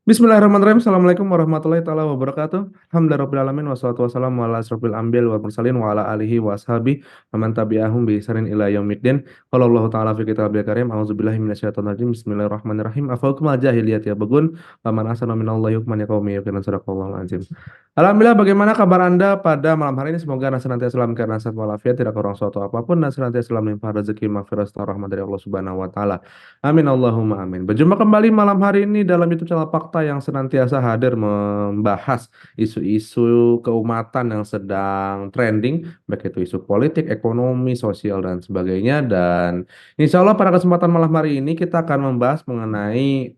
Bismillahirrahmanirrahim. Assalamualaikum warahmatullahi taala wabarakatuh. Alhamdulillahirabbil alamin wassalatu wassalamu ala asrofil anbiya'i wal mursalin wa ala alihi wa ashabi wa man tabi'ahum bi ihsanin ila yaumiddin. Qala Allah taala fi kitabil karim, a'udzubillahi minasyaitonir rajim. Bismillahirrahmanirrahim. Afa hukmal jahiliyati yabghun wa man ahsanu minallahi hukman liqaumin yuqinun. Sadaqallahul azim. Alhamdulillah, bagaimana kabar Anda pada malam hari ini? Semoga Anda senantiasa dalam keadaan sehat walafiat, tidak kurang suatu apapun, dan senantiasa dalam limpah rezeki, maghfirah, serta rahmat dari Allah Subhanahu wa taala. Amin Allahumma amin. Berjumpa kembali malam hari ini dalam YouTube channel Fakta yang senantiasa hadir membahas isu-isu keumatan yang sedang trending, baik itu isu politik, ekonomi, sosial, dan sebagainya. Dan insya Allah pada kesempatan malam hari ini kita akan membahas mengenai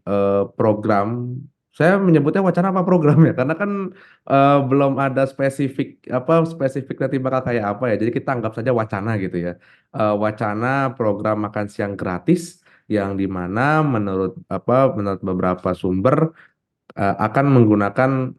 program. Saya menyebutnya wacana apa program ya, karena kan belum ada spesifiknya nanti bakal kayak apa ya. Jadi kita anggap saja wacana gitu ya. Wacana program makan siang gratis yang dimana menurut beberapa sumber akan menggunakan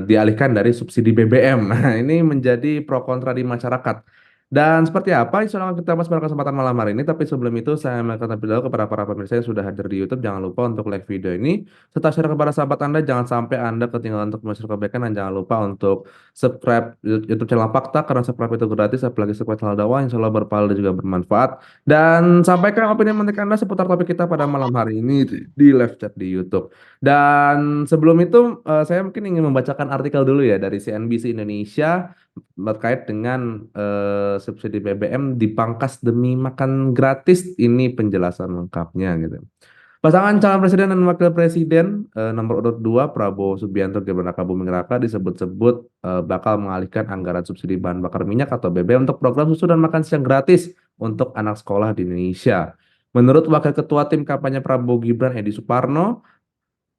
dialihkan dari subsidi BBM. Nah, ini menjadi pro kontra di masyarakat. Dan seperti apa? Insya Allah kita bahas pada kesempatan malam hari ini. Tapi sebelum itu saya akan terlebih dahulu kepada para pemirsa yang sudah hadir di YouTube. Jangan lupa untuk like video ini serta share kepada sahabat Anda. Jangan sampai Anda ketinggalan untuk share kebaikan, dan jangan lupa untuk subscribe YouTube channel Fakta, karena subscribe itu gratis. Apalagi subscribe channel dakwah, insya Allah berpahala dan juga bermanfaat. Dan sampaikan opini menurut Anda seputar topik kita pada malam hari ini di live chat di YouTube. Dan sebelum itu saya mungkin ingin membacakan artikel dulu ya dari CNBC Indonesia terkait dengan subsidi BBM dipangkas demi makan gratis. Ini penjelasan lengkapnya gitu. Pasangan calon presiden dan wakil presiden nomor urut 2 Prabowo Subianto Gibran Raka Buming Raka disebut-sebut bakal mengalihkan anggaran subsidi bahan bakar minyak atau BBM untuk program susu dan makan siang gratis untuk anak sekolah di Indonesia. Menurut Wakil Ketua Tim Kampanye Prabowo Gibran Edi Suparno,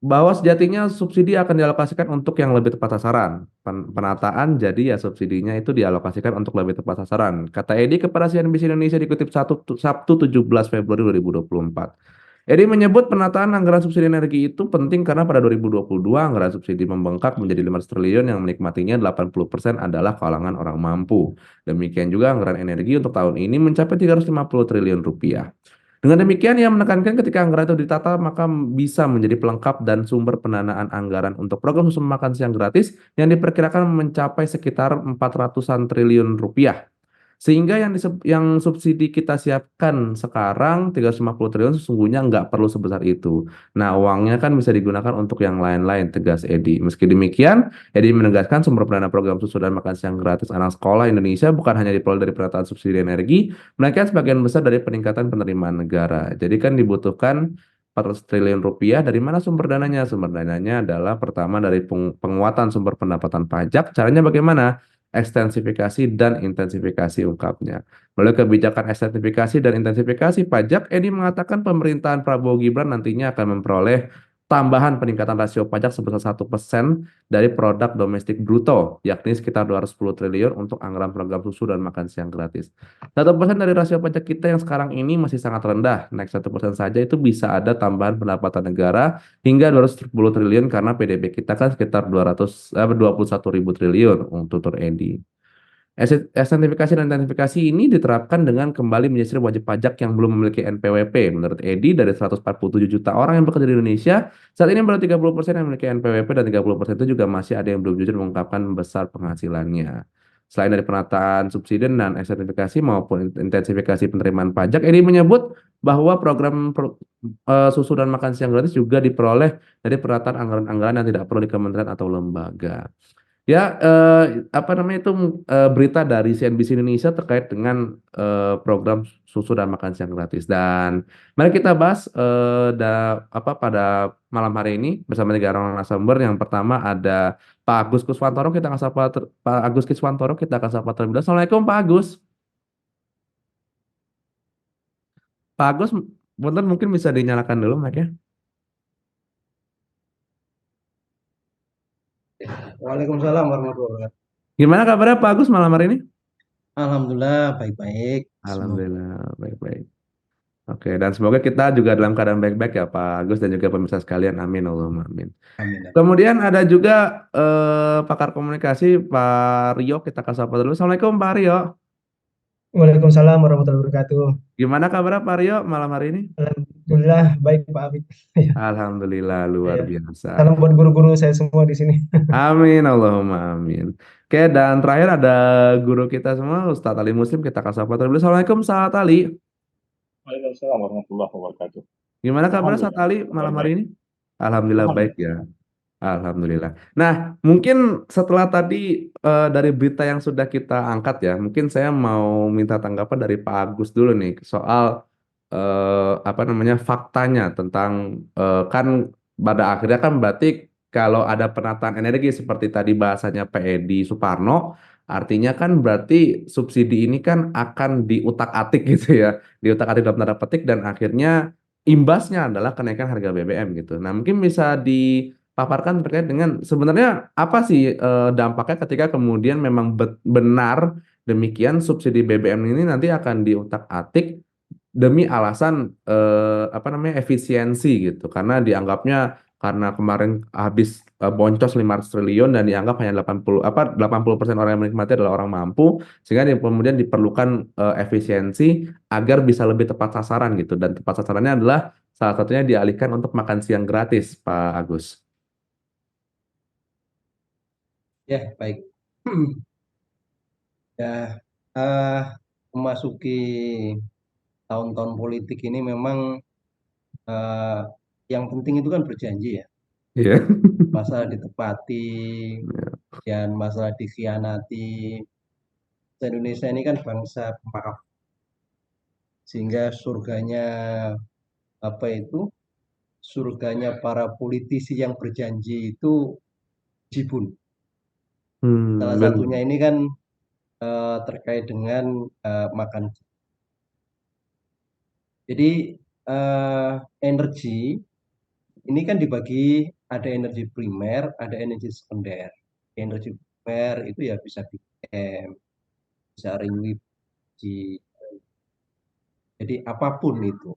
bahwa sejatinya subsidi akan dialokasikan untuk yang lebih tepat sasaran. Penataan jadi ya subsidinya itu dialokasikan untuk lebih tepat sasaran. Kata Edi kepada CNBC Indonesia dikutip Sabtu 17 Februari 2024. Edi menyebut penataan anggaran subsidi energi itu penting karena pada 2022 anggaran subsidi membengkak menjadi 500 triliun, yang menikmatinya 80% adalah kalangan orang mampu. Demikian juga anggaran energi untuk tahun ini mencapai 350 triliun rupiah. Dengan demikian, ia menekankan ketika anggaran itu ditata, maka bisa menjadi pelengkap dan sumber pendanaan anggaran untuk program susu makan siang gratis yang diperkirakan mencapai sekitar 400-an triliun rupiah. Sehingga yang subsidi kita siapkan sekarang 350 triliun sesungguhnya nggak perlu sebesar itu. Nah, uangnya kan bisa digunakan untuk yang lain-lain, tegas Edi. Meski demikian, Edi menegaskan sumber pendana program susu dan makan siang gratis anak sekolah Indonesia bukan hanya diperoleh dari penataan subsidi energi, melainkan sebagian besar dari peningkatan penerimaan negara. Jadi kan dibutuhkan 400 triliun rupiah. Dari mana sumber dananya? Sumber dananya adalah pertama dari penguatan sumber pendapatan pajak. Caranya bagaimana? Ekstensifikasi dan intensifikasi, ungkapnya. Melalui kebijakan ekstensifikasi dan intensifikasi pajak, Edi mengatakan pemerintahan Prabowo Gibran nantinya akan memperoleh tambahan peningkatan rasio pajak sebesar 1% dari produk domestik bruto, yakni sekitar 210 triliun untuk anggaran program susu dan makan siang gratis. 1% dari rasio pajak kita yang sekarang ini masih sangat rendah. Naik 1% saja itu bisa ada tambahan pendapatan negara hingga 210 triliun, karena PDB kita kan sekitar 21 ribu triliun untuk tutur Edi. Ekstensifikasi dan intensifikasi ini diterapkan dengan kembali menyisir wajib pajak yang belum memiliki NPWP. Menurut Edi, dari 147 juta orang yang bekerja di Indonesia, saat ini baru 30% yang memiliki NPWP, dan 30% itu juga masih ada yang belum jujur mengungkapkan besar penghasilannya. Selain dari penataan subsidi dan ekstensifikasi maupun intensifikasi penerimaan pajak, Edi menyebut bahwa susu dan makan siang gratis juga diperoleh dari penataan anggaran-anggaran yang tidak perlu di kementerian atau lembaga. Ya, apa namanya itu, berita dari CNBC Indonesia terkait dengan program susu dan makan siang gratis. Dan mari kita bahas pada malam hari ini bersama tiga orang narasumber. Yang pertama ada Pak Agus Kuswantoro. Pak Agus Kuswantoro, kita akan sapa terlebih dahulu. Assalamualaikum Pak Agus. Pak Agus, mungkin bisa dinyalakan dulu mic ya. Waalaikumsalam warahmatullahi wabarakatuh. Gimana kabarnya Pak Agus malam hari ini? Alhamdulillah baik-baik. Semoga. Alhamdulillah baik-baik. Oke, dan semoga kita juga dalam keadaan baik-baik ya Pak Agus dan juga pemirsa sekalian. Amin Allahumma amin. Amin. Kemudian ada juga pakar komunikasi Pak Rio, kita kasih sapa dulu. Assalamualaikum Pak Rio. Waalaikumsalam warahmatullahi wabarakatuh. Gimana kabar Pak Rio malam hari ini? Alhamdulillah baik Pak Afid. Ya, Alhamdulillah luar ya. biasa. Salam buat guru-guru saya semua di sini. Amin, Allahumma amin. Oke, dan terakhir ada guru kita semua, Ustadz Ali Muslim, kita kasih sapa terlebih. Assalamualaikum, Ustadz Ali. Waalaikumsalam warahmatullahi wabarakatuh. Gimana kabarnya Ustadz Alhamdulillah, Ali malam hari baik-baik. ini? Alhamdulillah baik Alhamdulillah. ya. Alhamdulillah. Nah, mungkin setelah tadi dari berita yang sudah kita angkat ya, mungkin saya mau minta tanggapan dari Pak Agus dulu nih soal apa namanya faktanya tentang kan pada akhirnya kan berarti kalau ada penataan energi seperti tadi bahasanya Pak Edi Suparno, artinya kan berarti subsidi ini kan akan diutak-atik gitu ya, diutak-atik dalam tanda petik dan akhirnya imbasnya adalah kenaikan harga BBM gitu. Nah, mungkin bisa dipaparkan terkait dengan sebenarnya apa sih dampaknya ketika kemudian memang benar demikian subsidi BBM ini nanti akan diutak-atik demi alasan apa namanya efisiensi gitu karena dianggapnya karena kemarin habis boncos 500 triliun dan dianggap hanya 80% orang yang menikmati adalah orang mampu sehingga kemudian diperlukan efisiensi agar bisa lebih tepat sasaran gitu dan tepat sasarannya adalah salah satunya dialihkan untuk makan siang gratis Pak Agus. Ya, baik. Ya, eh, memasuki tahun-tahun politik ini memang eh, yang penting itu kan berjanji ya. Iya. Masalah ditepati dan masalah dikhianati. Indonesia ini kan bangsa pemaaf, sehingga surganya apa itu? Surganya para politisi yang berjanji itu jibun. Salah Benar. satunya ini kan terkait dengan makan. Jadi eh, energi ini kan dibagi ada energi primer, ada energi sekunder. Energi primer itu ya bisa BBM, bisa renewable. Jadi apapun itu,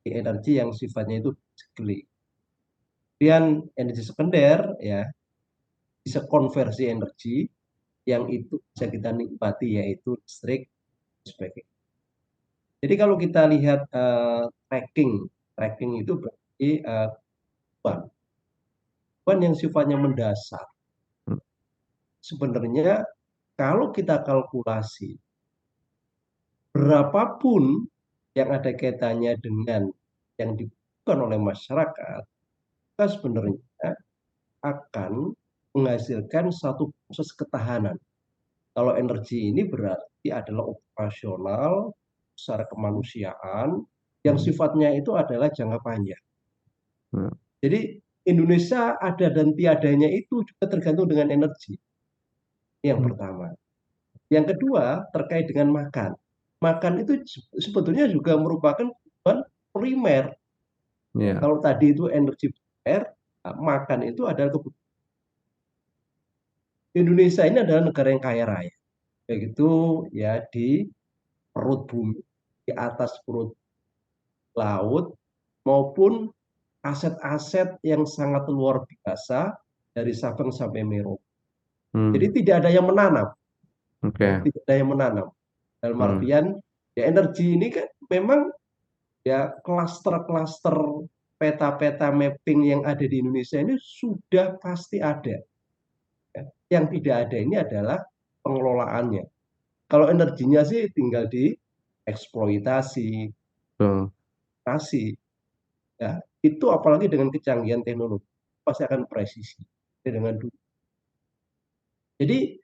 energi yang sifatnya itu cyclic. Kemudian energi sekunder ya bisa konversi energi yang itu bisa kita nikmati yaitu listrik dan sebagainya. Jadi kalau kita lihat tracking, tracking itu berarti beban, beban yang sifatnya mendasar. Sebenarnya kalau kita kalkulasi berapapun yang ada kaitannya dengan yang dibutuhkan oleh masyarakat, maka sebenarnya akan menghasilkan satu proses ketahanan. Kalau energi ini berarti adalah operasional secara kemanusiaan yang sifatnya itu adalah jangka panjang. Jadi Indonesia ada dan tiadanya itu juga tergantung dengan energi. Yang pertama. Yang kedua terkait dengan makan. Makan itu sebetulnya juga merupakan kebutuhan primer. Iya. Kalau tadi itu energi primer, makan itu adalah kebutuhan. Indonesia ini adalah negara yang kaya raya. Begitu ya di perut bumi, di atas perut laut, maupun aset-aset yang sangat luar biasa dari Sabang sampai Merauke. Jadi Hmm. tidak ada yang menanam, ya, Oke. tidak ada yang menanam. Dalam Hmm. artian ya energi ini kan memang ya klaster-klaster peta-peta mapping yang ada di Indonesia ini sudah pasti ada. Ya. Yang tidak ada ini adalah pengelolaannya. Kalau energinya sih tinggal dieksploitasi, Betul. kasih. Ya, itu apalagi dengan kecanggihan teknologi pasti akan presisi dengan dulu. Jadi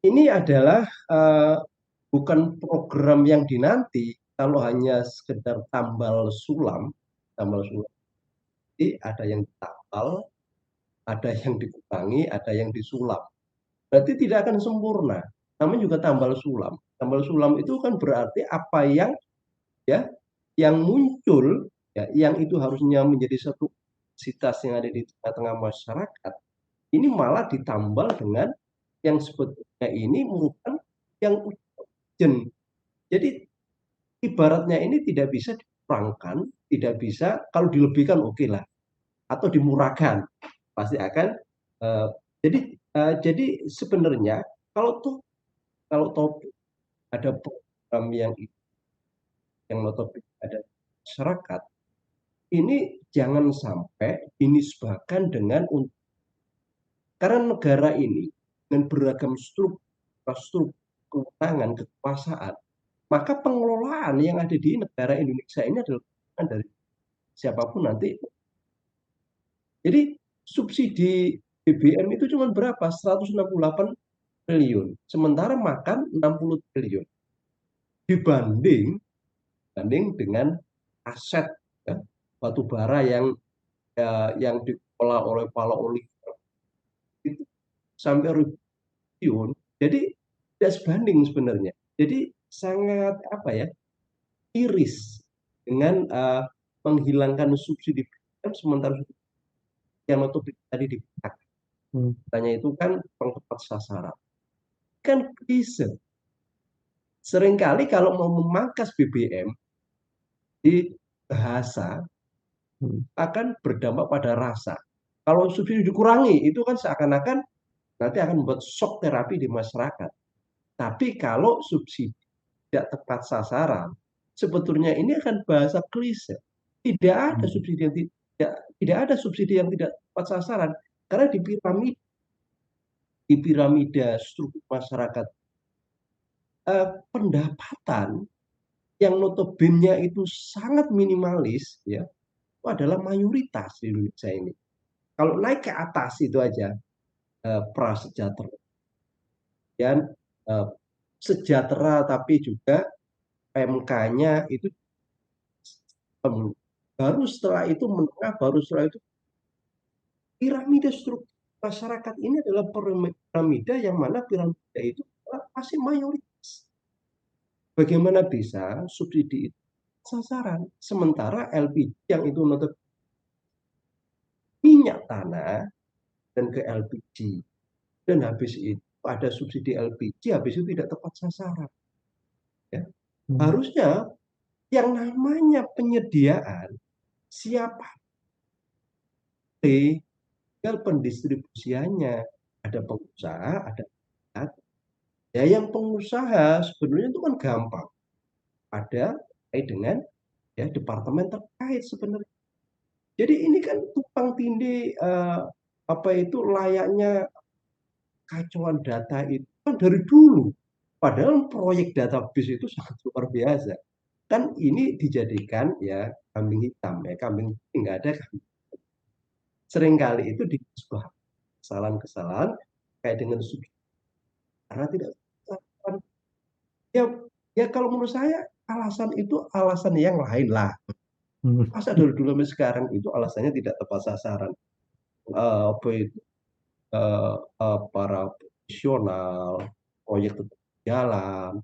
ini adalah bukan program yang dinanti kalau hanya sekedar tambal sulam. Jadi ada yang ditambal, ada yang dikurangi, ada yang disulap. Berarti tidak akan sempurna. Namanya juga tambal sulam. Tambal sulam itu kan berarti apa yang ya yang muncul ya yang itu harusnya menjadi satu sitas yang ada di tengah-tengah masyarakat ini malah ditambal dengan yang sebetulnya ini merupakan yang urgent. Jadi ibaratnya ini tidak bisa dikurangkan, tidak bisa kalau dilebihkan oke lah atau dimurahkan pasti akan uh, jadi sebenarnya kalau tuh kalau topik ada program yang notabene ada masyarakat ini jangan sampai dinisbahkan dengan karena negara ini dengan beragam struktur kewenangan kekuasaan, maka pengelolaan yang ada di negara Indonesia ini adalah dari siapapun nanti. Jadi subsidi BBM itu cuma berapa? 168 triliun. Sementara makan 60 triliun. Dibanding dengan aset ya, batu bara yang dikelola oleh para oligark itu sampai ribuan. Jadi tidak sebanding sebenarnya. Jadi sangat iris dengan menghilangkan subsidi BBM sementara yang notabene tadi tanya itu kan tepat sasaran. Kan bisa. Seringkali kalau mau memangkas BBM di bahasa akan berdampak pada rasa. Kalau subsidi dikurangi itu kan seakan-akan nanti akan membuat shock terapi di masyarakat. Tapi kalau subsidi tidak tepat sasaran, sebetulnya ini akan bahasa klise. Tidak ada subsidi yang tidak tepat sasaran karena di piramida struktur masyarakat pendapatan yang notabene itu sangat minimalis ya, itu adalah mayoritas di Indonesia ini. Kalau naik ke atas itu aja prasejahtera dan sejahtera tapi juga PMK-nya itu baru setelah itu menengah, baru setelah itu piramida struktur masyarakat ini adalah piramida yang mana piramida itu masih mayoritas. Bagaimana bisa subsidi itu sasaran sementara LPG yang itu notabene minyak tanah dan ke LPG dan habis itu ada subsidi LPG habis itu tidak tepat sasaran ya. Harusnya yang namanya penyediaan siapa tinggal pendistribusiannya, ada pengusaha, ada ya. Yang pengusaha sebenarnya itu kan gampang, ada dengan ya departemen terkait sebenarnya. Jadi ini kan tumpang tindih layaknya kacauan data itu kan dari dulu. Padahal proyek database itu sangat luar biasa. Kan ini dijadikan ya kambing hitam ya, kambing nggak ada kambing. Seringkali itu disebut kesalahan-kesalahan kayak dengan subsidi karena tidak ya kalau menurut saya alasan itu alasan yang lain lah. Masa dari dulu sampai sekarang itu alasannya tidak tepat sasaran. Para profesional, proyek tetap jalan,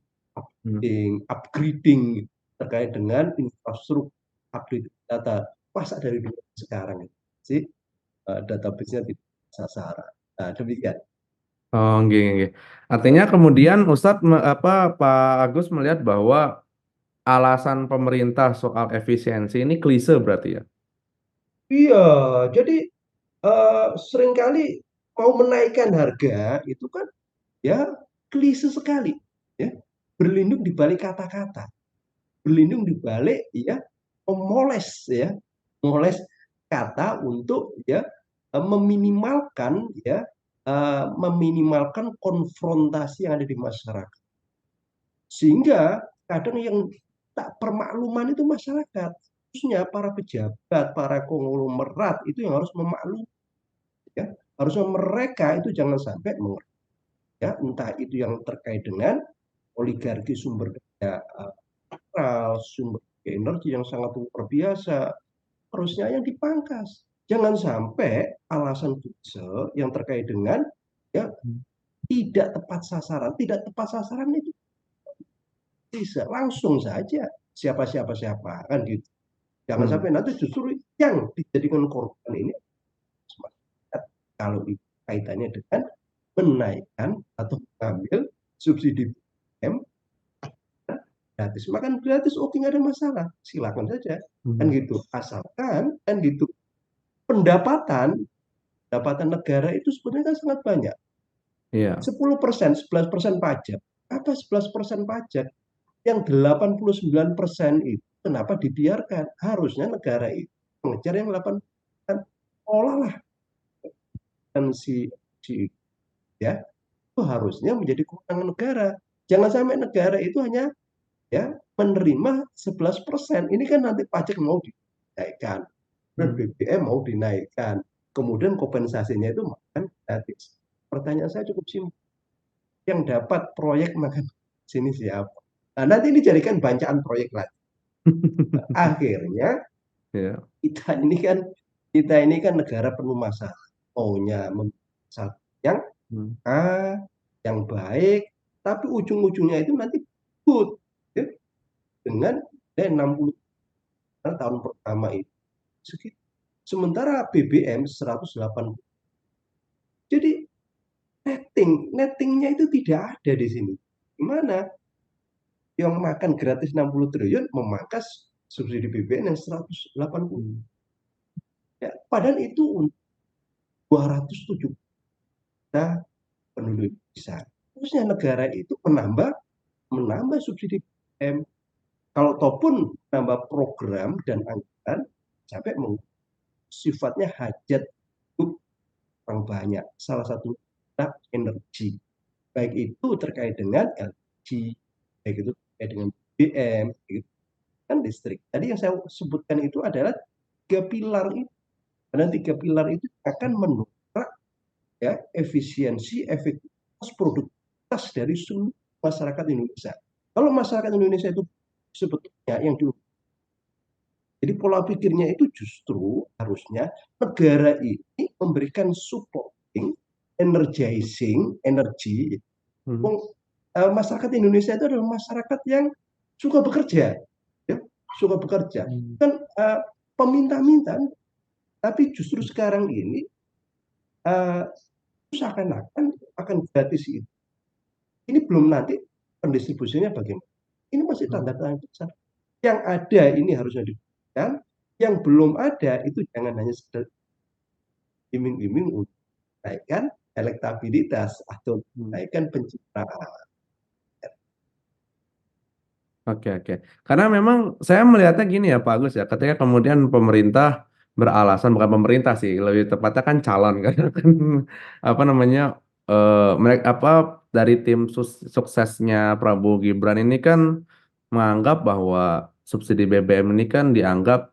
upgrading terkait dengan infrastruktur update data. Masa dari dulu sekarang sih database-nya tidak sasaran. Nah, demikian. Oh, nggih. Artinya kemudian Ustadz Pak Agus melihat bahwa alasan pemerintah soal efisiensi ini klise berarti ya? Iya, jadi seringkali mau menaikkan harga itu kan ya klise sekali ya, berlindung di balik kata-kata, berlindung di balik ya memoles kata untuk ya meminimalkan konfrontasi yang ada di masyarakat. Sehingga kadang yang tak permakluman itu masyarakat, khususnya para pejabat, para konglomerat itu yang harus memaklumi ya. Harusnya mereka itu jangan sampai mengerti ya, entah itu yang terkait dengan oligarki sumber daya sumber energi yang sangat luar biasa, harusnya yang dipangkas. Jangan sampai alasan yang terkait dengan ya tidak tepat sasaran. Tidak tepat sasaran itu bisa langsung saja siapa kan gitu. Jangan sampai nanti justru yang dijadikan korban ini kalau kaitannya dengan menaikkan atau mengambil subsidi BBM gratis. Makan gratis oke, nggak ada masalah, silakan saja kan gitu, asalkan kan gitu pendapatan negara itu sebenarnya kan sangat banyak. 10%, 11% pajak. Apa 11% pajak? Yang 89% itu kenapa dibiarkan? Harusnya negara itu mengejar yang 8 kan olah dan si ya itu harusnya menjadi kewenangan negara. Jangan sampai negara itu hanya ya menerima 11%. Ini kan nanti pajak mau dinaikkan, BBM mau dinaikkan, kemudian kompensasinya itu makan gratis. Pertanyaan saya cukup simpel. Yang dapat proyek makan sini siapa? Nah, nanti ini jadikan bancaan proyek lagi. Akhirnya Ya. kita ini kan negara penuh masalah. Maunya yang yang baik, tapi ujung-ujungnya itu nanti good ya, dengan 60 tahun pertama itu segitu. Sementara BBM 180. Jadi nettingnya itu tidak ada di sini. Gimana? Yang makan gratis 60 triliun memangkas subsidi BBM yang 180. Ya, padahal itu 270 juta penduduk Indonesia. Terusnya negara itu menambah subsidi BBM. Kalau ataupun menambah program dan anggaran sampai sifatnya hajat hidup orang banyak. Salah satu energi. Baik itu terkait dengan LPG, baik itu terkait dengan BBM, gitu. Kan listrik. Tadi yang saya sebutkan itu adalah 3 pilar itu. Dan 3 pilar itu akan mendongkrak ya efisiensi, efektivitas, produktivitas dari seluruh masyarakat Indonesia. Kalau masyarakat Indonesia itu sebetulnya yang jadi pola pikirnya itu justru harusnya negara ini memberikan supporting, energizing, energi. Masyarakat Indonesia itu adalah masyarakat yang suka bekerja, ya, suka bekerja. Kan peminta-minta, tapi justru sekarang ini seakan-akan akan gratis itu. Ini belum nanti pendistribusinya bagaimana. Ini masih tanda tanya besar. Yang ada ini harusnya diberikan, yang belum ada itu jangan hanya sekedar iming-iming untuk menaikkan elektabilitas atau menaikkan pencitraan. Oke. Karena memang saya melihatnya gini ya Pak Agus ya, ketika kemudian pemerintah beralasan, bukan pemerintah sih, lebih tepatnya kan calon karena kan apa namanya mereka dari tim suksesnya Prabowo Gibran ini kan menganggap bahwa subsidi BBM ini kan dianggap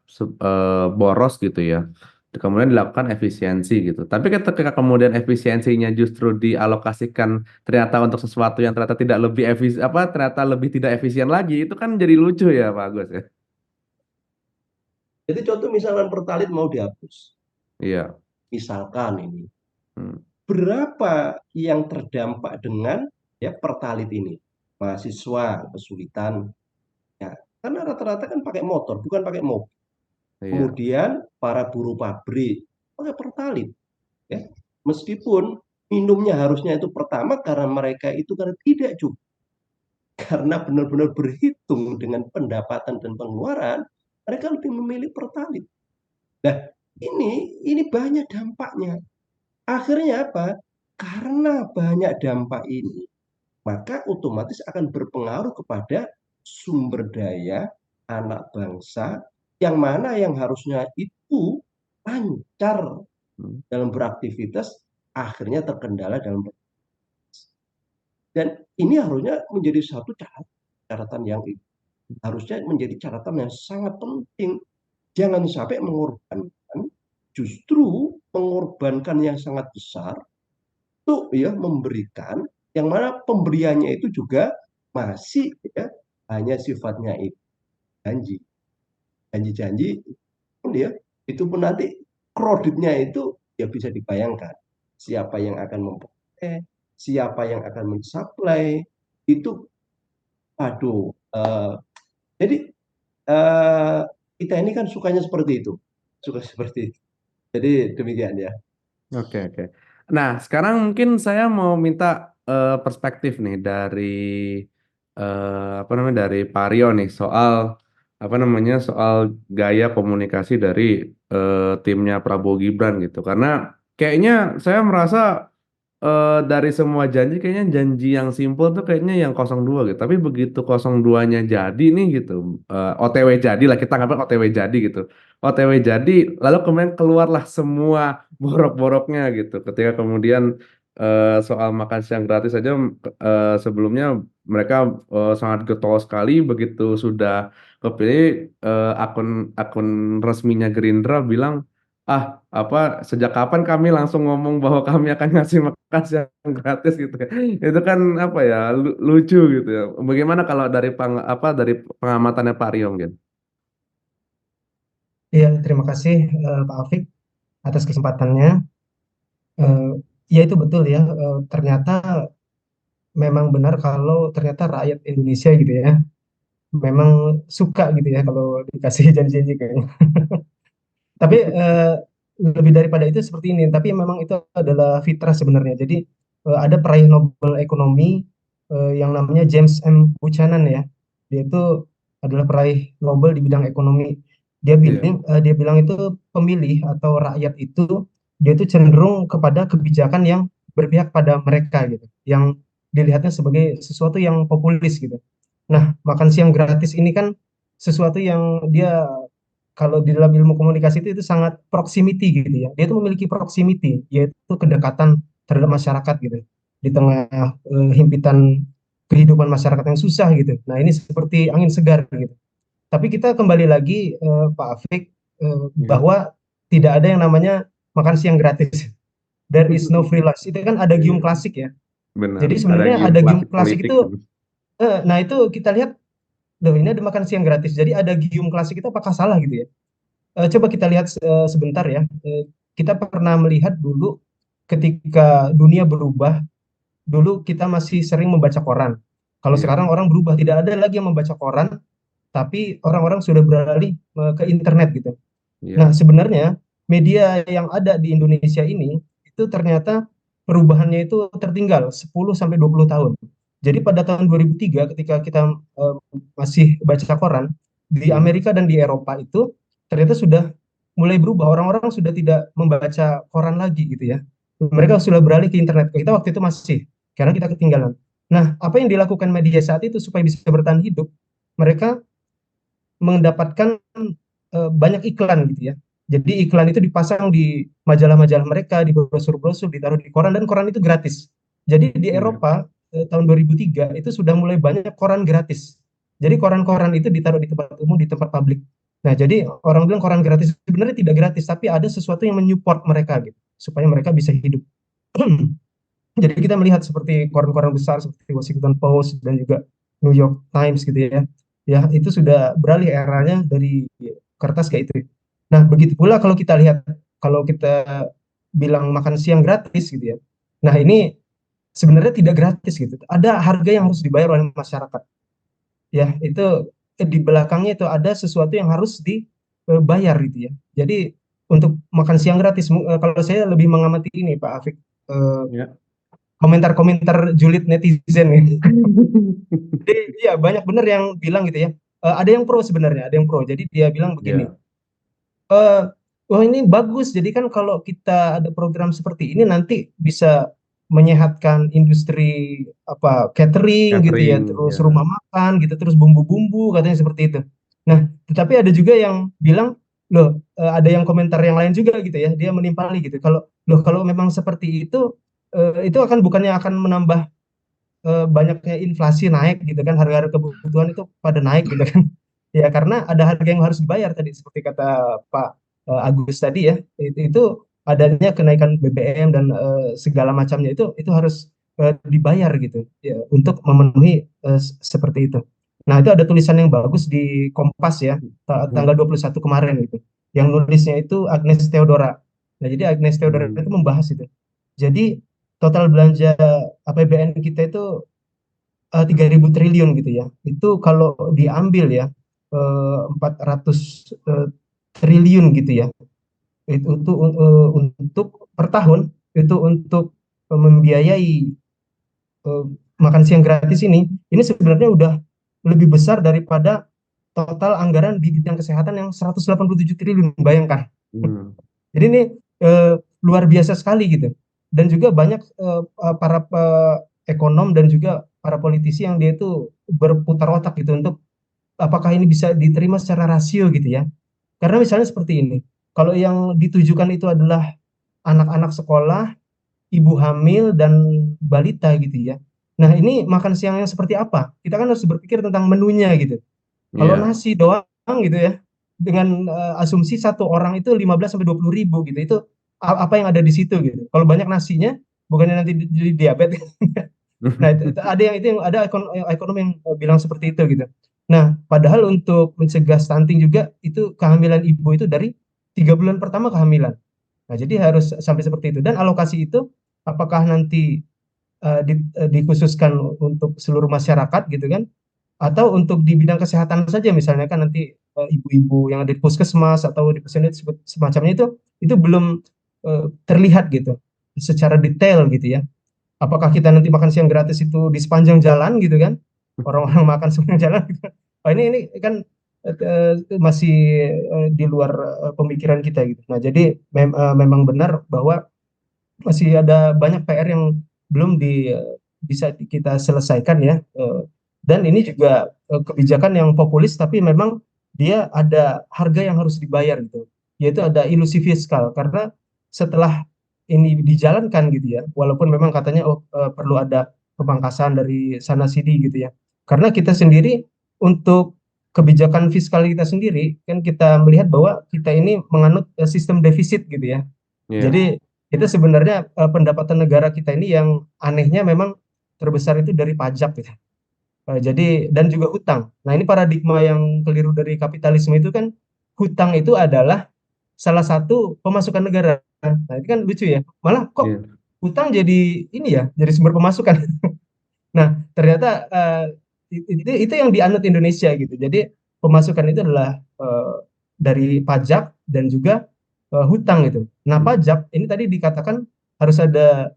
boros gitu ya. Kemudian dilakukan efisiensi gitu. Tapi ketika kemudian efisiensinya justru dialokasikan ternyata untuk sesuatu yang ternyata tidak lebih ternyata lebih tidak efisien lagi, itu kan jadi lucu ya Pak Agus ya. Jadi contoh misalkan Pertalite mau dihapus. Iya. Misalkan ini. Berapa yang terdampak dengan ya Pertalite ini? Mahasiswa kesulitan. Ya, karena rata-rata kan pakai motor, bukan pakai mobil. Iya. Kemudian para buruh pabrik pakai Pertalite. Ya. Meskipun minumnya harusnya itu pertama karena mereka itu karena tidak cukup. Karena benar-benar berhitung dengan pendapatan dan pengeluaran, mereka lebih memilih Pertalite. Nah, ini banyak dampaknya. Akhirnya apa? Karena banyak dampak ini, maka otomatis akan berpengaruh kepada sumber daya anak bangsa yang mana yang harusnya itu lancar dalam beraktivitas, akhirnya terkendala dalam beraktivitas. Dan ini harusnya menjadi satu catatan yang harusnya menjadi catatan yang sangat penting. Jangan sampai justru mengorbankan yang sangat besar untuk ya memberikan yang mana pemberiannya itu juga masih ya hanya sifatnya itu janji ya itu pun nanti kreditnya itu ya bisa dibayangkan siapa yang akan memperoleh, siapa yang akan mensuplai itu aduh jadi kita ini kan sukanya seperti itu jadi demikian ya. Oke. Nah, sekarang mungkin saya mau minta perspektif nih dari dari Pak Rio nih soal soal gaya komunikasi dari timnya Prabowo Gibran gitu. Karena kayaknya saya merasa dari semua janji kayaknya janji yang simple tuh kayaknya yang 02 gitu. Tapi begitu 02-nya jadi nih gitu, OTW jadi lah, kita anggap OTW jadi gitu. OTW jadi, lalu kemudian keluarlah semua borok-boroknya gitu. Ketika kemudian soal makan siang gratis aja, sebelumnya mereka sangat getol sekali. Begitu sudah kepilih, akun akun resminya Gerindra bilang, ah, apa, sejak kapan kami langsung ngomong bahwa kami akan ngasih makan siang gratis gitu kan. Itu kan apa ya, lucu gitu ya. Bagaimana kalau dari dari pengamatannya Pak Rio mungkin? Iya, terima kasih Pak Afik atas kesempatannya. Eh, ya itu betul ya, ternyata memang benar kalau ternyata rakyat Indonesia gitu ya, memang suka gitu ya kalau dikasih janji-janji kayaknya. Tapi lebih daripada itu seperti ini, tapi memang itu adalah fitrah sebenarnya. Jadi ada peraih Nobel ekonomi yang namanya James M. Buchanan ya. Dia itu adalah peraih Nobel di bidang ekonomi. Iya, Dia bilang itu pemilih atau rakyat itu dia itu cenderung kepada kebijakan yang berpihak pada mereka gitu, yang dilihatnya sebagai sesuatu yang populis gitu. Nah, makan siang gratis ini kan sesuatu yang dia kalau di dalam ilmu komunikasi itu sangat proximity gitu ya. Dia itu memiliki proximity, yaitu kedekatan terhadap masyarakat gitu. Di tengah himpitan kehidupan masyarakat yang susah gitu. Nah, ini seperti angin segar gitu. Tapi kita kembali lagi Pak Afik iya. bahwa tidak ada yang namanya makan siang gratis. There is no free lunch. Itu kan ada gium Iya, klasik ya. benar. Jadi Ada sebenarnya game ada gium klasik klasik politik. itu nah itu kita lihat loh ini ada makan siang gratis. Jadi ada gium klasik itu apakah salah gitu ya? Coba kita lihat sebentar ya. Kita pernah melihat dulu ketika dunia berubah, dulu kita masih sering membaca koran. Kalau Iya, sekarang orang berubah, tidak ada lagi yang membaca koran, tapi orang-orang sudah beralih ke internet gitu. Nah, iya, sebenarnya media yang ada di Indonesia ini itu ternyata perubahannya itu tertinggal 10 sampai 20 tahun. Jadi pada tahun 2003 ketika kita masih baca koran, di mhm, Amerika dan di Eropa itu ternyata sudah mulai berubah. Orang-orang sudah tidak membaca koran lagi gitu ya. Mereka sudah beralih ke internet. Kita waktu itu masih, karena kita ketinggalan. Nah, apa yang dilakukan media saat itu supaya bisa bertahan hidup? Mereka mendapatkan banyak iklan gitu ya. Jadi iklan itu dipasang di majalah-majalah mereka, di brosur-brosur, ditaruh di koran dan koran itu gratis. Jadi di iya, Eropa tahun 2003 itu sudah mulai banyak koran gratis. Jadi koran-koran itu ditaruh di tempat umum, di tempat publik. Nah, jadi orang bilang koran gratis sebenarnya tidak gratis, tapi ada sesuatu yang menyupport mereka gitu, supaya mereka bisa hidup. Jadi kita melihat seperti koran-koran besar seperti Washington Post dan juga New York Times gitu ya. Ya, itu sudah beralih eranya dari kertas ke itu. Nah, begitu pula kalau kita lihat kalau kita bilang makan siang gratis gitu ya. Nah, ini sebenarnya tidak gratis gitu. Ada harga yang harus dibayar oleh masyarakat. Ya, itu di belakangnya itu ada sesuatu yang harus dibayar gitu ya. Jadi untuk makan siang gratis kalau saya lebih mengamati ini Pak Afik eh, iya. komentar-komentar julid netizen ya. Jadi iya banyak bener yang bilang gitu ya. Ada yang pro sebenarnya, ada yang pro. Jadi dia bilang begini, Iya, eh wah ini bagus. Jadi kan kalau kita ada program seperti ini nanti bisa menyehatkan industri apa catering gitu ya, catering, terus ya. rumah makan gitu, terus bumbu-bumbu katanya seperti itu. Nah, tetapi ada juga yang bilang loh, ada yang komentar yang lain juga gitu ya. Dia menimpali gitu. Kalau loh kalau memang seperti itu akan bukannya akan menambah banyaknya inflasi naik gitu kan, harga-harga kebutuhan itu pada naik gitu kan. Ya karena ada harga yang harus dibayar tadi seperti kata Pak Agus tadi ya. Itu adanya kenaikan BBM dan segala macamnya itu harus dibayar gitu ya untuk memenuhi seperti itu. Nah, itu ada tulisan yang bagus di Kompas ya, tanggal Hmm. 21 kemarin gitu. Yang nulisnya itu Agnes Theodora. Nah, jadi Agnes Theodora Hmm. itu membahas itu. Jadi total belanja APBN kita itu 3.000 triliun gitu ya. Itu kalau diambil ya 400 triliun gitu ya. Itu untuk per tahun itu untuk membiayai eh, makan siang gratis ini sebenarnya udah lebih besar daripada total anggaran di bidang kesehatan yang 187 triliun, bayangkan. Hmm. Jadi ini luar biasa sekali gitu. dan juga banyak para ekonom dan juga para politisi yang dia itu berputar otak gitu untuk apakah ini bisa diterima secara rasio gitu ya. Karena misalnya seperti ini, kalau yang ditujukan itu adalah anak-anak sekolah, ibu hamil dan balita gitu ya. Nah, ini makan siang yang seperti apa? Kita kan harus berpikir tentang menunya gitu. Kalau Iya. nasi doang gitu ya, dengan asumsi satu orang itu 15 sampai 20 ribu gitu, itu apa yang ada di situ gitu. Kalau banyak nasinya, bukannya nanti jadi diabetes. Nah, ada yang itu yang ada ekonom yang bilang seperti itu gitu. Nah, padahal untuk mencegah stunting juga itu kehamilan ibu itu dari 3 bulan pertama kehamilan. Nah, jadi harus sampai seperti itu. Dan alokasi itu apakah nanti dikhususkan untuk seluruh masyarakat gitu kan? Atau untuk di bidang kesehatan saja misalnya kan nanti ibu-ibu yang ada di puskesmas atau di puskesmas semacamnya itu belum terlihat gitu secara detail gitu ya. Apakah kita nanti makan siang gratis itu di sepanjang jalan gitu kan? Orang-orang makan sepanjang jalan gitu. Oh, ini kan masih di luar pemikiran kita gitu. Nah, jadi memang benar bahwa masih ada banyak PR yang belum bisa kita selesaikan ya. Dan ini juga kebijakan yang populis tapi memang dia ada harga yang harus dibayar gitu. Yaitu ada ilusi fiskal karena setelah ini dijalankan gitu ya, walaupun memang katanya perlu ada pemangkasan dari sana sini gitu ya. Karena kita sendiri untuk kebijakan fiskal kita sendiri kan kita melihat bahwa kita ini menganut sistem defisit gitu ya. Iya. Jadi itu sebenarnya pendapatan negara kita ini yang anehnya memang terbesar itu dari pajak gitu. Jadi dan juga hutang. Nah, ini paradigma yang keliru dari kapitalisme itu kan hutang itu adalah salah satu pemasukan negara. Nah, itu kan lucu ya. Malah kok Iya. hutang jadi ini ya, jadi sumber pemasukan. Nah, ternyata itu yang dianut Indonesia gitu. Jadi pemasukan itu adalah dari pajak dan juga hutang itu. Nah, pajak ini tadi dikatakan harus ada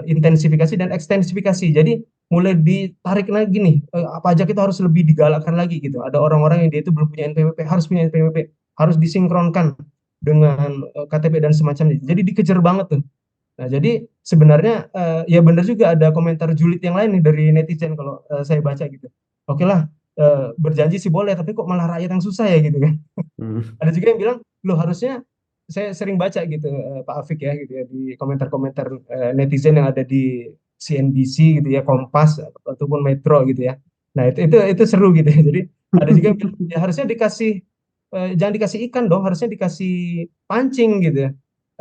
intensifikasi dan ekstensifikasi. Jadi mulai ditarik lagi nih, pajak itu harus lebih digalakkan lagi gitu. Ada orang-orang yang dia itu belum punya NPWP, harus punya NPWP, harus disinkronkan dengan KTP dan semacamnya. Jadi dikejar banget tuh. Nah, jadi sebenarnya ya benar juga ada komentar julid yang lain nih dari netizen kalau saya baca gitu. Oke lah, berjanji sih boleh, tapi kok malah rakyat yang susah ya gitu kan. Hmm. Ada juga yang bilang, loh harusnya saya sering baca gitu Pak Afik ya gitu ya di komentar-komentar netizen yang ada di CNBC gitu ya, Kompas ataupun Metro gitu ya. Nah, itu seru gitu ya. Jadi ada juga yang bilang ya harusnya dikasih jangan dikasih ikan dong, harusnya dikasih pancing gitu ya.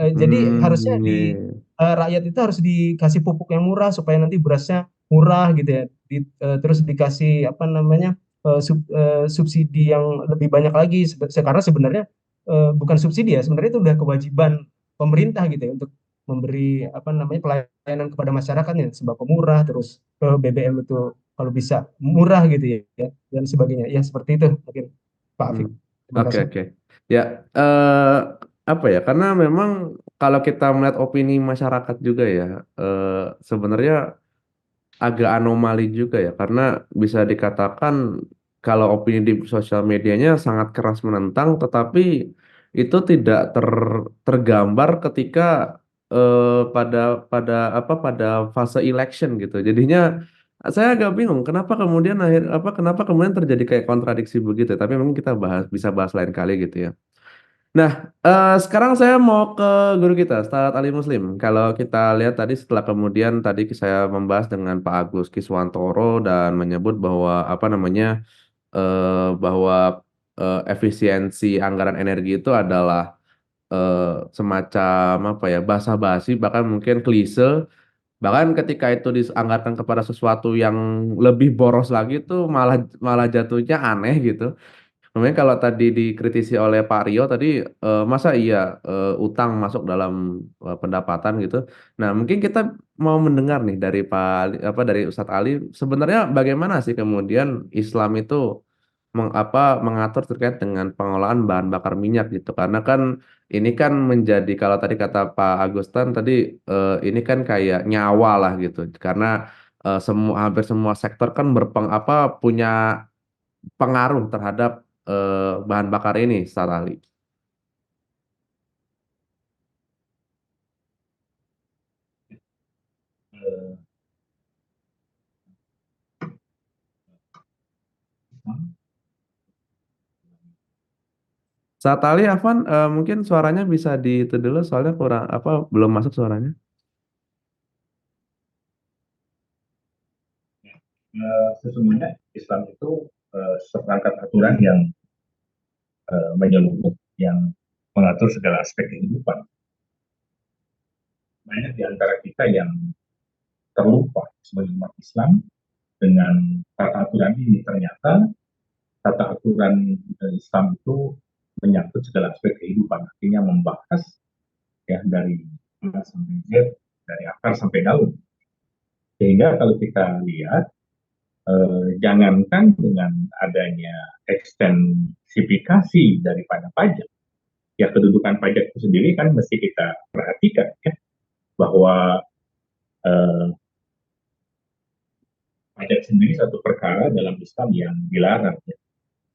Jadi harusnya Iya, di iya. rakyat itu harus dikasih pupuk yang murah supaya nanti berasnya murah gitu ya. Terus dikasih apa namanya subsidi yang lebih banyak lagi karena sebenarnya bukan subsidi ya, sebenarnya itu udah kewajiban pemerintah gitu ya untuk memberi apa namanya pelayanan kepada masyarakatnya, sembako murah, terus BBM itu kalau bisa murah gitu ya, dan sebagainya. Ya seperti itu mungkin Pak Hmm. Afik. Terima Oke, kasih. oke. Ya, apa ya? Karena memang kalau kita melihat opini masyarakat juga ya, sebenarnya agak anomali juga ya, karena bisa dikatakan kalau opini di sosial medianya sangat keras menentang, tetapi itu tidak tergambar ketika pada pada fase election gitu. Jadinya saya agak bingung kenapa kemudian terjadi kayak kontradiksi begitu. Tapi mungkin kita bisa bahas lain kali gitu ya. Nah, sekarang saya mau ke guru kita, Ustadz Ali Muslim. Kalau kita lihat tadi setelah kemudian tadi saya membahas dengan Pak Agus Kiswantoro dan menyebut bahwa apa namanya bahwa efisiensi anggaran energi itu adalah semacam apa ya basa-basi bahkan mungkin klise. Bahkan ketika itu dianggarkan kepada sesuatu yang lebih boros lagi itu malah malah jatuhnya aneh gitu. Namanya kalau tadi dikritisi oleh Pak Rio tadi masa iya utang masuk dalam pendapatan gitu. Nah, mungkin kita mau mendengar nih dari dari Ustadz Ali sebenarnya bagaimana sih kemudian Islam itu mengatur terkait dengan pengolahan bahan bakar minyak gitu. Karena kan ini kan menjadi kalau tadi kata Pak Agustan tadi ini kan kayak nyawa lah gitu. Karena hampir semua sektor kan punya pengaruh terhadap bahan bakar ini, Ustaz Ali. Saat Ali, Afwan, mungkin suaranya bisa itu dulu, soalnya kurang belum masuk suaranya. Sesungguhnya Islam itu seperangkat aturan yang menyeluruh, yang mengatur segala aspek kehidupan. Banyak di antara kita yang terlupa sebagai umat Islam dengan tata aturan ini. Ternyata tata aturan Islam itu menyangkut segala aspek kehidupan, artinya membahas ya dari A sampai Z, dari akar sampai daun. Sehingga kalau kita lihat, jangankan dengan adanya ekstensifikasi daripada pajak, ya kedudukan pajak itu sendiri kan mesti kita perhatikan ya, bahwa pajak sendiri satu perkara dalam Islam yang dilarang. Ya.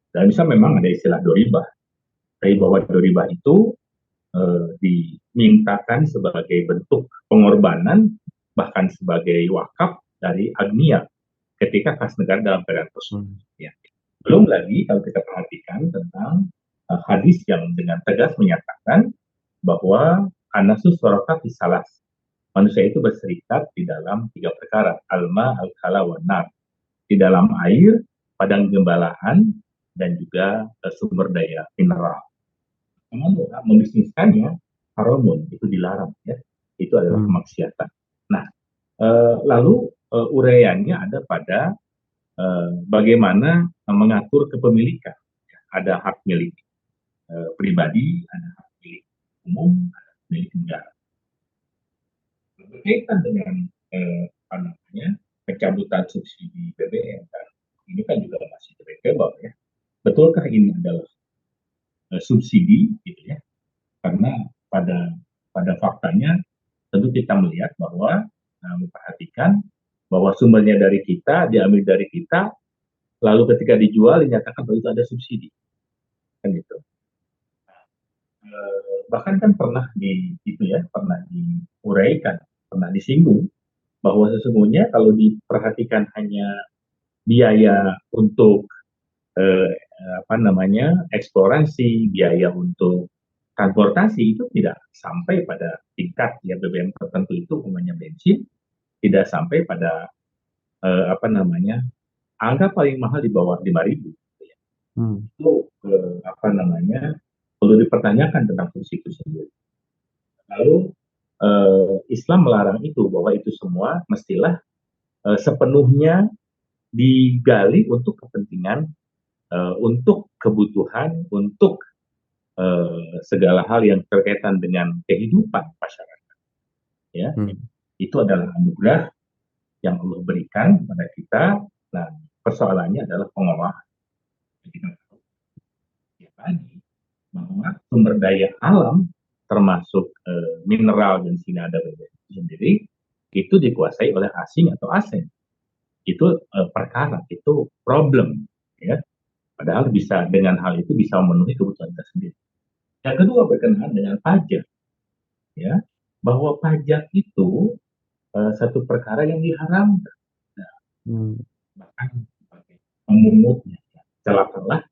Dalam Islam memang ada istilah doribah, tapi bahwa doribah itu dimintakan sebagai bentuk pengorbanan, bahkan sebagai wakaf dari agnia ketika kas negara dalam keadaan kosong. Ya. Belum lagi kalau kita perhatikan tentang hadis yang dengan tegas menyatakan bahwa anasus sorokati salas, manusia itu berserikat di dalam 3 perkara, alma, al-khala, wa nar, di dalam air, padang gembalaan, dan juga sumber daya mineral. Namun membisniskannya haramun, itu dilarang ya, itu adalah kemaksiatan. Nah, lalu uraiannya ada pada bagaimana mengatur kepemilikan. Ada hak milik pribadi, ada hak milik umum, ada hak milik negara. Berkaitan dengan apa namanya, pencabutan subsidi BBM kan, ini kan juga masih debatable ya. Betulkah ini adalah subsidi gitu ya? Karena pada faktanya tentu kita melihat bahwa memperhatikan bahwa sumbernya dari kita, diambil dari kita, lalu ketika dijual dinyatakan bahwa itu ada subsidi, kan gitu. Bahkan kan pernah pernah diuraikan, pernah disinggung bahwa sesungguhnya kalau diperhatikan hanya biaya untuk eksplorasi, biaya untuk transportasi itu tidak sampai pada tingkat ya BBM tertentu itu, umumnya bensin, tidak sampai pada angka paling mahal di bawah 5.000. Itu perlu dipertanyakan tentang fungsi itu sendiri. Lalu Islam melarang itu, bahwa itu semua mestilah sepenuhnya digali untuk kepentingan, untuk kebutuhan, untuk segala hal yang berkaitan dengan kehidupan masyarakat. Ya, itu adalah anugerah yang Allah berikan kepada kita. Nah, persoalannya adalah pengolahan. Kita tahu ya tadi bahwa sumber daya alam termasuk mineral dan sinada itu sendiri itu dikuasai oleh asing atau asing. Itu perkara, itu problem ya. Padahal bisa dengan hal itu bisa memenuhi kebutuhan kita sendiri. Yang kedua berkenaan dengan pajak, ya, bahwa pajak itu satu perkara yang diharamkan. Nah, bahkan memungutnya, celakalah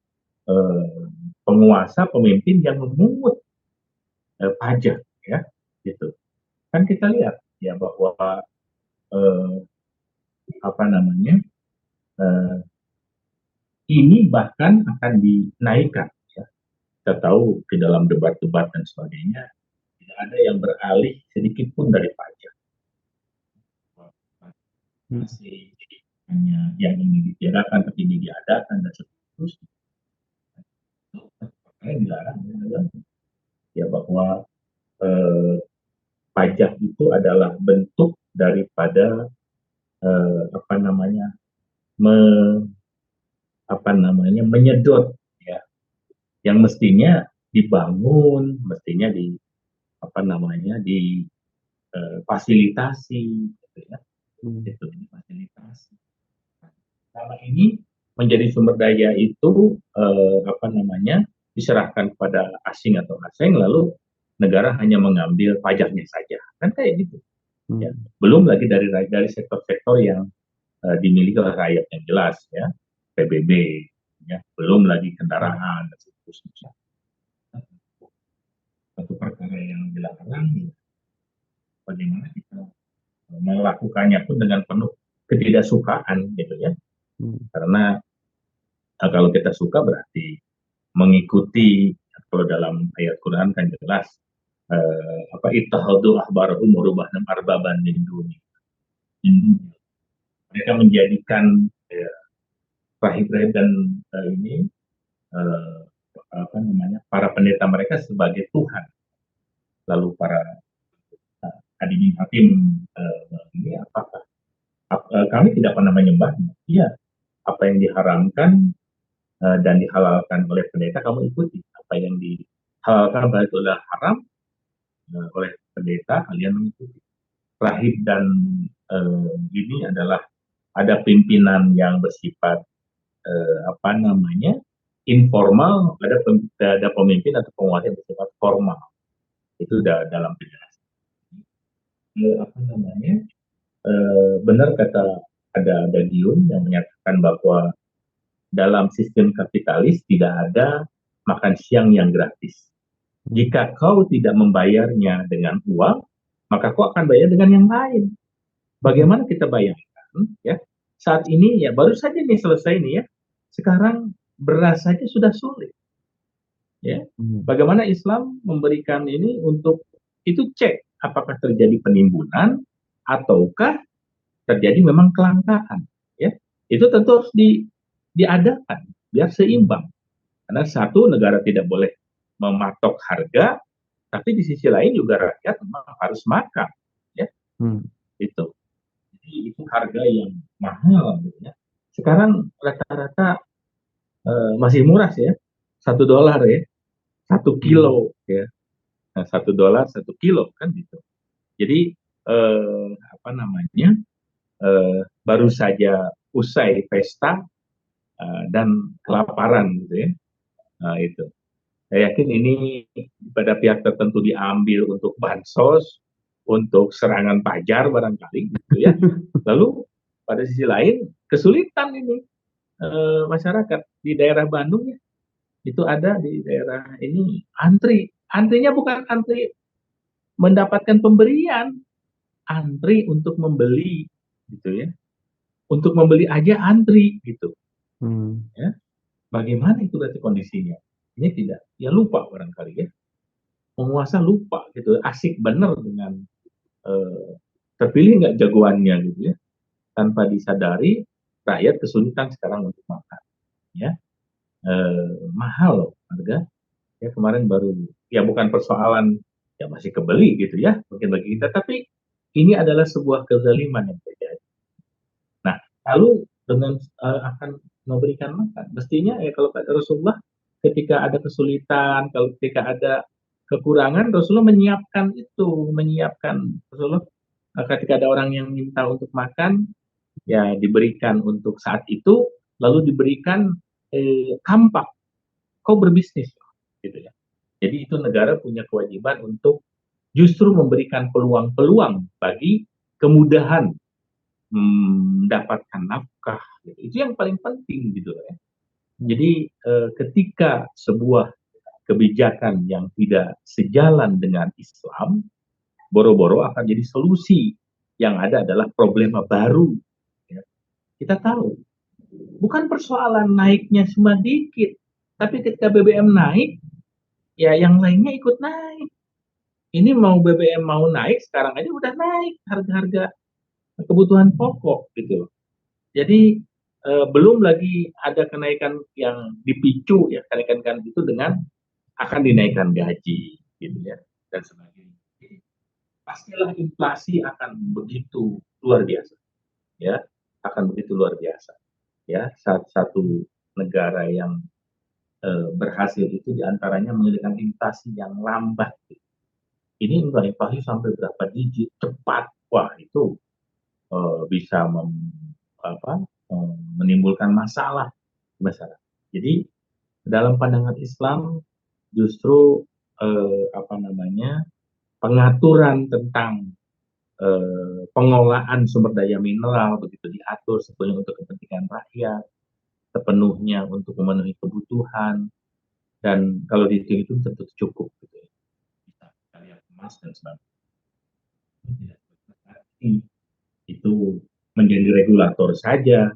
penguasa, pemimpin yang memungut pajak, ya, gitu. Kan kita lihat ya bahwa ini bahkan akan dinaikkan. Kita tahu di dalam debat-debat dan sebagainya tidak ada yang beralih sedikit pun dari pajak. Masih hanya yang ini ditiadakan, tapi ini diadakan dan seterusnya. Itu yang dilarang ya, bahwa pajak itu adalah bentuk daripada menyedot ya, yang mestinya dibangun, mestinya difasilitasi gitu ya. Itu difasilitasi. Selama ini menjadi sumber daya itu diserahkan pada asing atau asing, lalu negara hanya mengambil pajaknya saja, kan kayak gitu. Ya. Belum lagi dari sektor-sektor yang dimiliki oleh rakyat yang jelas ya, PBB, ya, belum lagi kendaraan dan seterusnya. satu perkara yang dilarang, ya, bagaimana kita melakukannya pun dengan penuh ketidaksukaan gitu ya. Karena kalau kita suka berarti mengikuti, kalau dalam ayat Quran kan jelas apa ittahadu ahbarahum warubahnam arbaban min duni. Mereka menjadikan rahib-rahib dan ini eh, apa namanya para pendeta mereka sebagai Tuhan. Lalu para hadirin hakim ini apakah kami tidak pernah menyembahnya. Iya, apa yang diharamkan dan dihalalkan oleh pendeta kamu ikuti. Apa yang dihalalkan berarti itu adalah haram oleh pendeta kalian mengikuti. Rahib dan ini adalah ada pimpinan yang bersifat apa namanya informal, ada pemimpin atau penguasa yang bersifat formal. Itu dalam penjelasan. Apa namanya benar kata ada Giun yang menyatakan bahwa dalam sistem kapitalis tidak ada makan siang yang gratis. Jika kau tidak membayarnya dengan uang, maka kau akan bayar dengan yang lain. Bagaimana kita bayangkan ya? Saat ini ya baru saja nih selesai nih ya. Sekarang beras saja sudah sulit. Ya. Bagaimana Islam memberikan ini untuk itu cek apakah terjadi penimbunan ataukah terjadi memang kelangkaan ya. Itu tentu harus diadakan biar seimbang. Karena satu, negara tidak boleh mematok harga, tapi di sisi lain juga rakyat memang harus makan ya. Itu. Jadi itu harga yang mahal gitu ya. Sekarang rata-rata masih murah sih ya. $1 ya. 1 kilo ya. Nah, $1 1 kilo kan gitu. Jadi apa namanya? Baru saja usai pesta dan kelaparan gitu ya. Nah, itu. Saya yakin ini pada pihak tertentu diambil untuk bansos, untuk serangan pajar barangkali gitu ya. Lalu pada sisi lain kesulitan ini masyarakat di daerah Bandung ya. Itu ada di daerah ini antrinya bukan antri mendapatkan pemberian, antri untuk membeli gitu ya. Untuk membeli aja antri gitu. Ya. Bagaimana itu berarti kondisinya? Ini tidak, ya lupa barangkali ya. Penguasa lupa gitu, asik bener dengan terpilih nggak jagoannya gitu ya. Tanpa disadari rakyat kesulitan sekarang untuk makan. Ya, mahal loh harga. Ya kemarin baru, ya bukan persoalan ya masih kebeli gitu ya mungkin bagi kita, tapi ini adalah sebuah kezaliman yang terjadi. Nah, lalu dengan akan memberikan makan, mestinya ya kalau kata Rasulullah ketika ada kesulitan, kalau ketika ada kekurangan, Rasulullah menyiapkan Rasulullah ketika ada orang yang minta untuk makan, ya diberikan untuk saat itu, lalu diberikan kampak, kau berbisnis, gitu ya. Jadi itu negara punya kewajiban untuk justru memberikan peluang-peluang bagi kemudahan mendapatkan nafkah. Gitu. Itu yang paling penting gitu ya. Jadi ketika sebuah kebijakan yang tidak sejalan dengan Islam, boro-boro akan jadi solusi. Yang ada adalah problema baru. Ya. Kita tahu, bukan persoalan naiknya cuma dikit, tapi ketika BBM naik, ya yang lainnya ikut naik. Ini mau BBM mau naik, sekarang aja udah naik harga-harga kebutuhan pokok gitu. Jadi belum lagi ada kenaikan yang dipicu ya, kenaikan itu dengan akan dinaikkan gaji gitu ya dan sebagainya. Jadi, pastilah inflasi akan begitu luar biasa ya, akan begitu luar biasa ya. Satu negara yang berhasil itu diantaranya mengendalikan inflasi yang lambat. Ini enggak inflasi sampai berapa digit cepat, wah itu bisa menimbulkan masalah di masyarakat. Jadi dalam pandangan Islam justru apa namanya pengaturan tentang pengelolaan sumber daya mineral begitu diatur sepenuhnya untuk kepentingan rakyat, sepenuhnya untuk memenuhi kebutuhan, dan kalau dihitung itu tentu cukup gitu ya. ormas dan sebagainya. Itu menjadi regulator saja,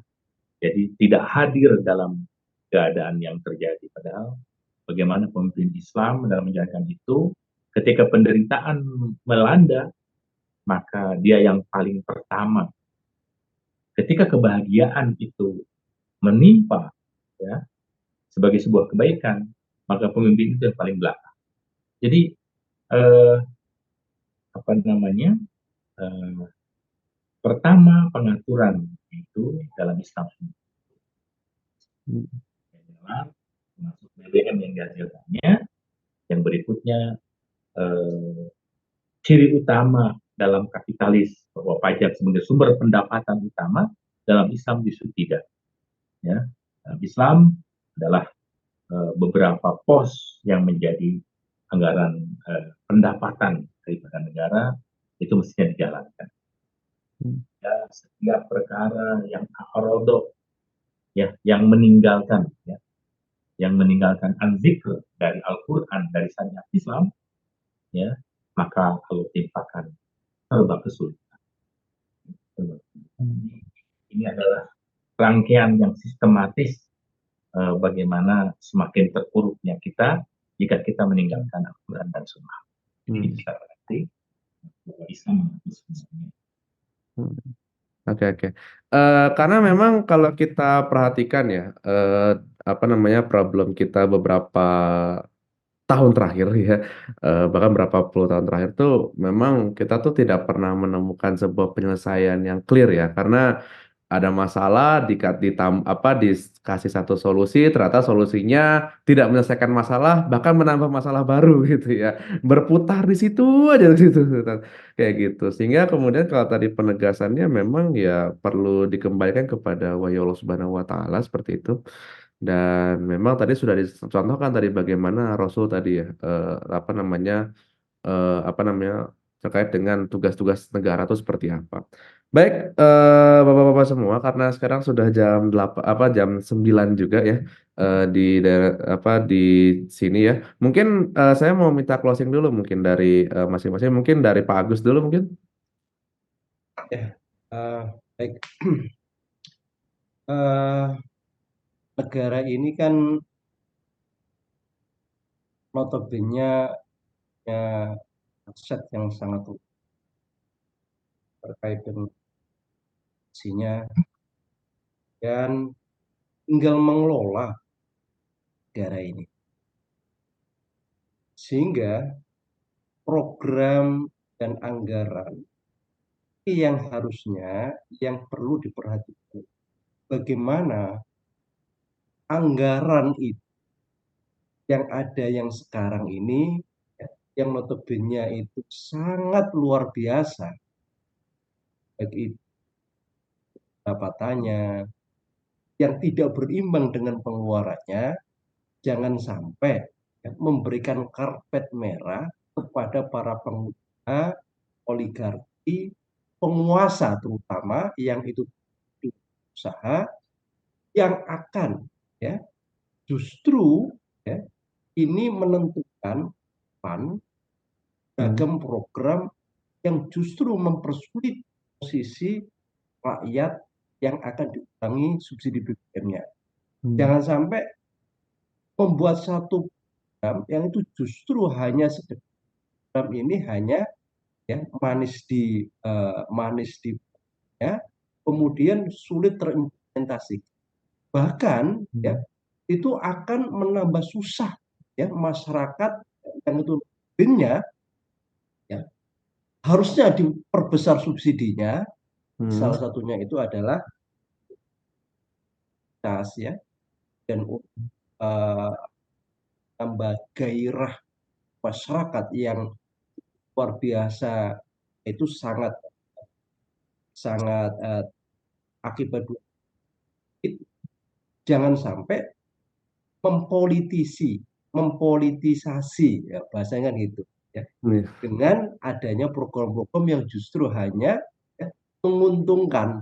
jadi tidak hadir dalam keadaan yang terjadi. Padahal bagaimana pemimpin Islam dalam menjalankan itu, ketika penderitaan melanda, maka dia yang paling pertama. Ketika kebahagiaan itu menimpa, ya, sebagai sebuah kebaikan, maka pemimpin itu yang paling belakang. Jadi apa namanya? Pertama, pengaturan itu dalam Islam adalah termasuk BBM yang dihasilkannya. Yang berikutnya, ciri utama dalam kapitalis bahwa pajak sebagai sumber pendapatan utama, dalam Islam justru tidak. Ya, dalam Islam adalah beberapa pos yang menjadi anggaran pendapatan daripada negara itu mestinya dijalankan. Ya, setiap perkara yang arodo, ya, yang meninggalkan an-zikr dari Al-Quran, dari syariat Islam, ya, maka kalau timpakan serba kesulitan. Ini adalah rangkaian yang sistematis bagaimana semakin terpuruknya kita jika kita meninggalkan Al-Quran dan Sunnah. Ini bisa berarti bahwa Islam sebenarnya. Oke. Karena memang kalau kita perhatikan ya, apa namanya, problem kita beberapa tahun terakhir ya, bahkan berapa puluh tahun terakhir tuh memang kita tuh tidak pernah menemukan sebuah penyelesaian yang clear ya, karena ada masalah dikasih satu solusi, ternyata solusinya tidak menyelesaikan masalah, bahkan menambah masalah baru gitu ya, berputar di situ aja di situ kayak gitu. Sehingga kemudian kalau tadi penegasannya memang ya perlu dikembalikan kepada wahyu Allah Subhanahu wa taala seperti itu. Dan memang tadi sudah dicontohkan tadi bagaimana Rasul tadi ya, apa namanya, terkait dengan tugas-tugas negara itu seperti apa. Baik, Bapak-bapak semua, karena sekarang sudah jam 8, jam 9 juga ya, di di sini ya. Mungkin saya mau minta closing dulu mungkin dari masing-masing, mungkin dari Pak Agus dulu mungkin. Ya, baik. Eh, negara ini kan notabene aset yang sangat terkait dengan isinya dan tinggal mengelola negara ini. Sehingga program dan anggaran yang harusnya yang perlu diperhatikan bagaimana anggaran itu yang ada yang sekarang ini yang notabene itu sangat luar biasa, baik itu pendapatannya yang tidak berimbang dengan pengeluarannya, jangan sampai memberikan karpet merah kepada para pengusaha, oligarki, penguasa terutama yang itu usaha yang akan justru ini menentukan beragam program yang justru mempersulit posisi rakyat yang akan dikurangi subsidi BBM-nya. Jangan sampai membuat satu program yang itu justru hanya program ini hanya manis di kemudian sulit terimplementasi. Bahkan itu akan menambah susah masyarakat yang itu harusnya diperbesar subsidinya. Salah satunya itu adalah dan tambah gairah masyarakat yang luar biasa, itu sangat akibat itu. Jangan sampai mempolitisasi ya, bahasanya gitu ya, dengan adanya program-program yang justru hanya menguntungkan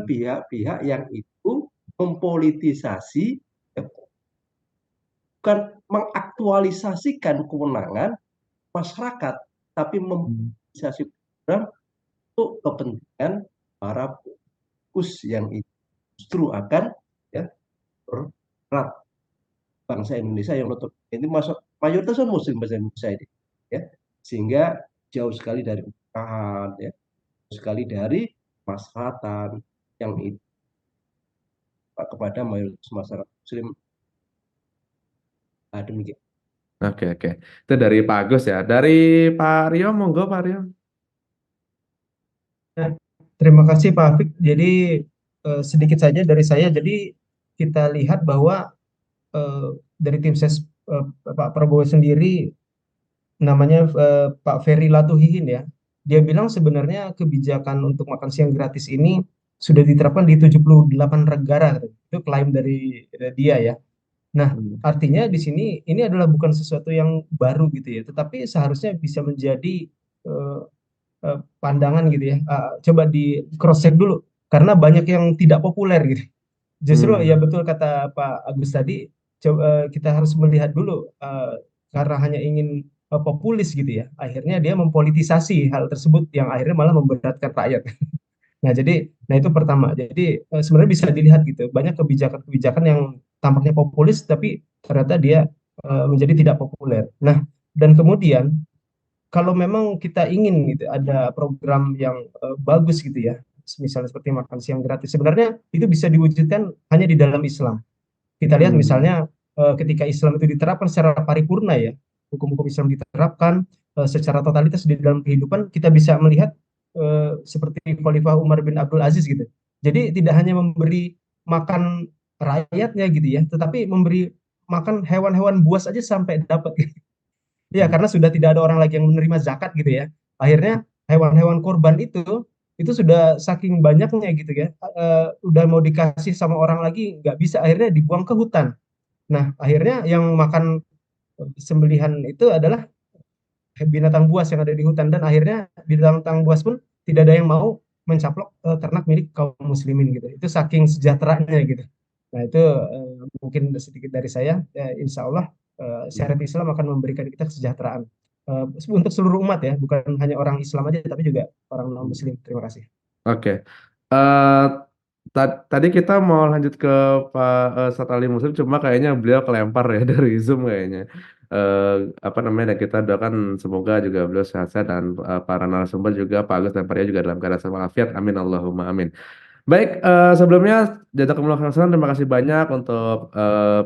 pihak-pihak yang itu mempolitisasi, bukan mengaktualisasikan kewenangan masyarakat, tapi memobilisasi program untuk kepentingan para fokus yang justru akan ya berat bangsa Indonesia yang ini masuk mayoritas Muslim bangsa Indonesia ini, ya, sehingga jauh sekali dari pernikahan, ya, jauh sekali dari kemaslahatan yang itu kepada mayoritas masyarakat Muslim. Demikian. Oke. Itu dari Pak Agus ya. Dari Pak Rio, monggo Pak Rio. Terima kasih Pak Afik. Jadi sedikit saja dari saya. Jadi kita lihat bahwa dari tim ses Pak Prabowo sendiri, namanya Pak Ferry Latuhihin ya. Dia bilang sebenarnya kebijakan untuk makan siang gratis ini sudah diterapkan di 78 negara. Itu klaim dari dia ya. Nah, artinya di sini ini adalah bukan sesuatu yang baru gitu ya, tetapi seharusnya bisa menjadi pandangan gitu ya. Coba di cross check dulu karena banyak yang tidak populer gitu. Justru ya betul kata Pak Agus tadi, coba kita harus melihat dulu karena hanya ingin populis gitu ya. Akhirnya dia mempolitisasi hal tersebut yang akhirnya malah memberatkan rakyat. Nah, itu pertama. Jadi sebenarnya bisa dilihat gitu. Banyak kebijakan-kebijakan yang tampaknya populis tapi ternyata dia menjadi tidak populer. Nah, dan kemudian kalau memang kita ingin gitu ada program yang bagus gitu ya, misalnya seperti makan siang gratis, sebenarnya itu bisa diwujudkan hanya di dalam Islam. Kita lihat misalnya ketika Islam itu diterapkan secara paripurna ya, hukum-hukum Islam diterapkan secara totalitas di dalam kehidupan, kita bisa melihat seperti Khalifah Umar bin Abdul Aziz gitu. Jadi tidak hanya memberi makan rakyatnya gitu ya, tetapi memberi makan hewan-hewan buas aja sampai dapat. Ya, karena sudah tidak ada orang lagi yang menerima zakat gitu ya. Akhirnya hewan-hewan kurban itu sudah saking banyaknya gitu ya. Udah mau dikasih sama orang lagi nggak bisa, akhirnya dibuang ke hutan. Nah, akhirnya yang makan sembelihan itu adalah binatang buas yang ada di hutan, dan akhirnya binatang buas pun tidak ada yang mau mencaplok ternak milik kaum muslimin gitu. Itu saking sejahteranya gitu. Nah, itu mungkin sedikit dari saya. Insya Allah syariat Islam akan memberikan kita kesejahteraan untuk seluruh umat ya, bukan hanya orang Islam aja tapi juga orang non Muslim. Terima kasih. Oke. Tadi kita mau lanjut ke Pak Ustadz Ali Muslim, cuma kayaknya beliau kelempar ya dari Zoom kayaknya. Apa namanya, dan kita doakan semoga juga beliau sehat-sehat dan para narasumber juga Pak Agus dan Pak Ria juga dalam keadaan sehat walafiat. Amin Allahumma amin. Baik, sebelumnya jazakumullah khairan, terima kasih banyak untuk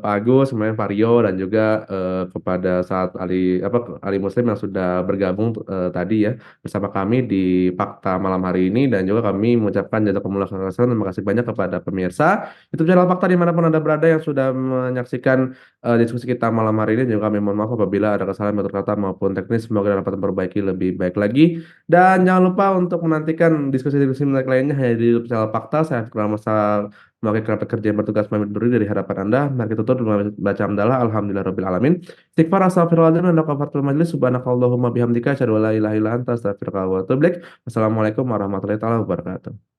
Pak Agus, kemudian Pak Rio, dan juga kepada saat Ali Muslim yang sudah bergabung tadi ya bersama kami di Fakta malam hari ini, dan juga kami mengucapkan jazakumullah khairan, terima kasih banyak kepada pemirsa YouTube channel Fakta dimanapun Anda berada yang sudah menyaksikan diskusi kita malam hari ini. Juga kami mohon maaf apabila ada kesalahan tutur kata maupun teknis, semoga dapat memperbaiki lebih baik lagi. Dan jangan lupa untuk menantikan diskusi-diskusi menarik lainnya hanya di YouTube channel Fakta. Saya Fikral Masa memakai kerabat kerja yang bertugas pamit undur diri dari hadapan Anda. Mari kita tutup dengan baca hamdalah. Alhamdulillahirabbil alamin. Istighfar, astagfirullahaladzim, dan kafaaratul majlis. Subhanakallahumma bihamdika asyhadu an la ilaha illa anta astaghfiruka wa atubu ilaik. Wassalamualaikum warahmatullahi wabarakatuh.